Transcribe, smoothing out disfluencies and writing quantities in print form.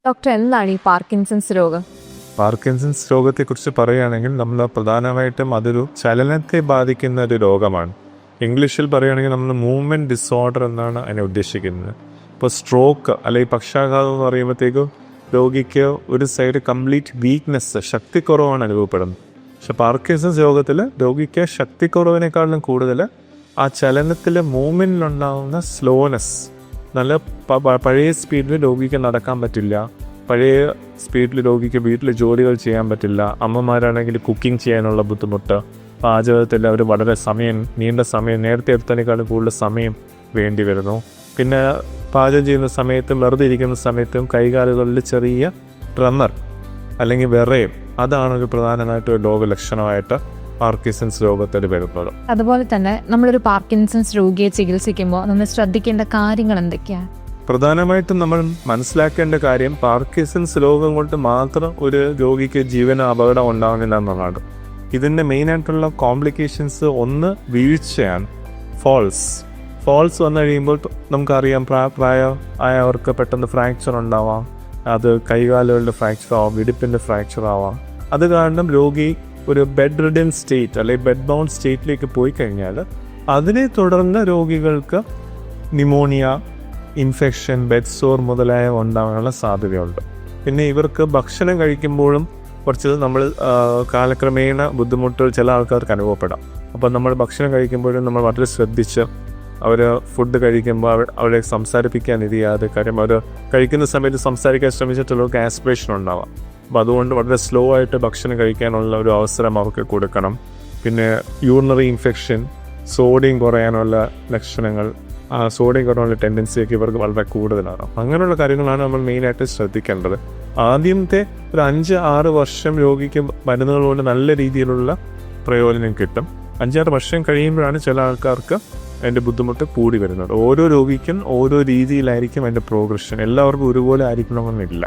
Doctor, എന്താണ് ഈ Parkinson's രോഗം? പാർക്കിൻസൺസ് രോഗത്തെക്കുറിച്ച് പറയുകയാണെങ്കിൽ നമ്മൾ പ്രധാനമായിട്ടും അതൊരു ചലനത്തെ ബാധിക്കുന്ന ഒരു രോഗമാണ്. ഇംഗ്ലീഷിൽ പറയുകയാണെങ്കിൽ നമ്മൾ മൂവ്മെൻറ്റ് ഡിസോർഡർ എന്നാണ് അതിനെ ഉദ്ദേശിക്കുന്നത്. ഇപ്പോൾ സ്ട്രോക്ക് അല്ലെങ്കിൽ പക്ഷാഘാതം എന്ന് പറയുമ്പോഴത്തേക്കും രോഗിക്ക് ഒരു സൈഡ് കംപ്ലീറ്റ് വീക്ക്നെസ്, ശക്തിക്കുറവാണ് അനുഭവപ്പെടുന്നത്. പക്ഷെ പാർക്കിൻസൺസ് രോഗത്തിൽ രോഗിക്ക് ശക്തിക്കുറവിനേക്കാളും കൂടുതൽ ആ ചലനത്തിൽ മൂവ്മെൻറ്റിലുണ്ടാകുന്ന സ്ലോനെസ്, നല്ല പഴയ സ്പീഡിൽ രോഗിക്ക് നടക്കാൻ പറ്റില്ല, പഴയ സ്പീഡിൽ രോഗിക്ക് വീട്ടിൽ ജോലികൾ ചെയ്യാൻ പറ്റില്ല. അമ്മമാരാണെങ്കിൽ കുക്കിംഗ് ചെയ്യാനുള്ള ബുദ്ധിമുട്ട്, പാചകത്തിൽ അവർ വളരെ നീണ്ട സമയം നേരത്തെ എടുത്തതിനേക്കാളും കൂടുതൽ സമയം വേണ്ടി വരുന്നു. പിന്നെ പാചകം ചെയ്യുന്ന സമയത്തും വെറുതെ ഇരിക്കുന്ന സമയത്തും കൈകാലുകളിൽ ചെറിയ ട്രെമർ അല്ലെങ്കിൽ വിറയും, അതാണ് ഒരു പ്രധാനമായിട്ട് ഒരു രോഗലക്ഷണമായിട്ട് പാർക്കിൻസൺസ് രോഗത്തിൽ വരുന്നത്. അതുപോലെ തന്നെ നമ്മളൊരു പാർക്കിൻസൺസ് രോഗിയെ ചികിത്സിക്കുമ്പോൾ നമ്മൾ ശ്രദ്ധിക്കേണ്ട കാര്യങ്ങൾ എന്തൊക്കെയാണ്? പ്രധാനമായിട്ടും നമ്മൾ മനസ്സിലാക്കേണ്ട കാര്യം, പാർക്കിൻസൺസ് രോഗം കൊണ്ട് മാത്രം ഒരു രോഗിക്ക് ജീവന അപകടം ഉണ്ടാകുന്നില്ല എന്നുള്ളതാണ്. ഇതിൻ്റെ മെയിനായിട്ടുള്ള കോംപ്ലിക്കേഷൻസ് ഒന്ന് വീഴ്ചയാണ്, ഫോൾസ് വന്നു കഴിയുമ്പോൾ നമുക്കറിയാം പ്രായമായവർക്ക് പെട്ടെന്ന് ഫ്രാക്ചർ ഉണ്ടാവാം. അത് കൈകാലുകളുടെ ഫ്രാക്ചർ ആവാം, ഇടുപ്പിൻ്റെ ഫ്രാക്ചർ ആവാം. അത് കാരണം രോഗി ഒരു ബെഡ് റിഡൻ സ്റ്റേറ്റ് അല്ലെങ്കിൽ ബെഡ് ബൗണ്ട് സ്റ്റേറ്റിലേക്ക് പോയി കഴിഞ്ഞാൽ അതിനെ തുടർന്ന് രോഗികൾക്ക് ന്യൂമോണിയ, ഇൻഫെക്ഷൻ, ബെഡ് സോർ മുതലായവ ഉണ്ടാകാനുള്ള സാധ്യതയുണ്ട്. പിന്നെ ഇവർക്ക് ഭക്ഷണം കഴിക്കുമ്പോഴും കുറച്ച് നമ്മൾ കാലക്രമേണ ബുദ്ധിമുട്ടുകൾ ചില ആൾക്കാർക്ക് അനുഭവപ്പെടാം. അപ്പോൾ നമ്മൾ ഭക്ഷണം കഴിക്കുമ്പോഴും നമ്മൾ വളരെ ശ്രദ്ധിച്ച് അവർ ഫുഡ് കഴിക്കുമ്പോൾ അവരെ സംസാരിപ്പിക്കാൻ ഇരിയാതെ, കാര്യം അവർ കഴിക്കുന്ന സമയത്ത് സംസാരിക്കാൻ ശ്രമിച്ചിട്ടുള്ളവർക്ക് ആസ്പിറേഷൻ ഉണ്ടാവാം. അപ്പോൾ അതുകൊണ്ട് വളരെ സ്ലോ ആയിട്ട് ഭക്ഷണം കഴിക്കാനുള്ള ഒരു അവസരം അവർക്ക് കൊടുക്കണം. പിന്നെ യൂറിനറി ഇൻഫെക്ഷൻ, സോഡിയം കുറയാനുള്ള ലക്ഷണങ്ങൾ, സോഡിയം കുറയാനുള്ള ടെൻഡൻസിയൊക്കെ ഇവർക്ക് വളരെ കൂടുതലാണ്. അങ്ങനെയുള്ള കാര്യങ്ങളാണ് നമ്മൾ മെയിനായിട്ട് ശ്രദ്ധിക്കേണ്ടത്. ആദ്യത്തെ ഒരു 5-6 വർഷം രോഗിക്ക് മരുന്നുകളോട് നല്ല രീതിയിലുള്ള പ്രയോജനം കിട്ടും. 5-6 വർഷം കഴിയുമ്പോഴാണ് ചില ആൾക്കാർക്ക് അതിൻ്റെ ബുദ്ധിമുട്ട് കൂടി വരുന്നത്. ഓരോ രോഗിക്കും ഓരോ രീതിയിലായിരിക്കും അതിൻ്റെ പ്രോഗ്രഷൻ, എല്ലാവർക്കും ഒരുപോലെ ആയിരിക്കണമെന്നില്ല.